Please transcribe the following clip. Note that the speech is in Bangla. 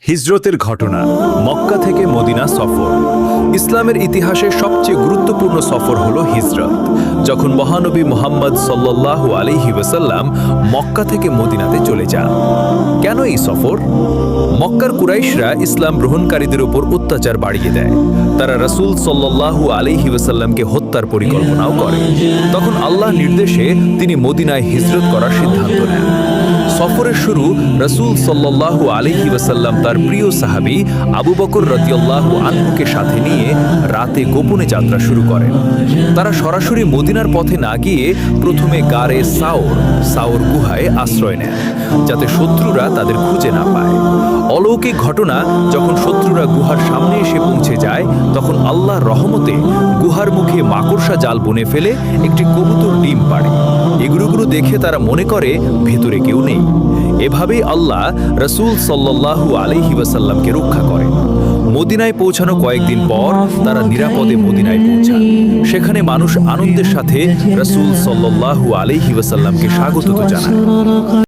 হিজরতের ঘটনা, মক্কা থেকে মদিনা সফর। ইসলামের ইতিহাসে সবচেয়ে গুরুত্বপূর্ণ সফর হলো হিজরত, যখন মহানবী মুহাম্মদ সাল্লাল্লাহু আলাইহি ওয়াসাল্লাম মক্কা থেকে মদিনাতে চলে যান। কেন এই সফর? মক্কার কুরাইশরা ইসলাম গ্রহণকারীদের উপর অত্যাচার বাড়িয়ে দেয়। তারা রাসূল সাল্লাল্লাহু আলাইহি ওয়াসাল্লামকে হত্যার পরিকল্পনাও করে। তখন আল্লাহর নির্দেশে তিনি মদিনায় হিজরত করার সিদ্ধান্ত নেন। সফরের শুরু রাসূল সাল্লাল্লাহু আলাইহি ওয়াসাল্লাম তার প্রিয় সাহাবী আবু বকর রাদিয়াল্লাহু আনহুকে সাথে নিয়ে রাতে গোপনে যাত্রা শুরু করেন। তারা সরাসরি মদিনার পথে না গিয়ে প্রথমে গারে সাওর গুহায় আশ্রয় নেন, যাতে শত্রুরা তাদের খুঁজে না পায়। অলৌকিক ঘটনা, যখন শত্রুরা গুহার সামনে এসে পৌঁছে যায়, তখন আল্লাহর রহমতে গুহার মুখে মাকড়সা জাল বুনে ফেলে একটি কবুতর ডিম পাড়ে। এগুলো দেখে তারা মনে করে ভেতরে কেউ নেই। এভাবেই আল্লাহ রাসূল সাল্লাল্লাহু আলাইহি ওয়াসাল্লামকে রক্ষা করেন। মদিনায় পৌঁছানো কয়েকদিন পর তারা নিরাপদে মদিনায় পৌঁছান। সেখানে মানুষ আনন্দের সাথে রাসূল সাল্লাল্লাহু আলাইহি ওয়াসাল্লামকে স্বাগত জানায়।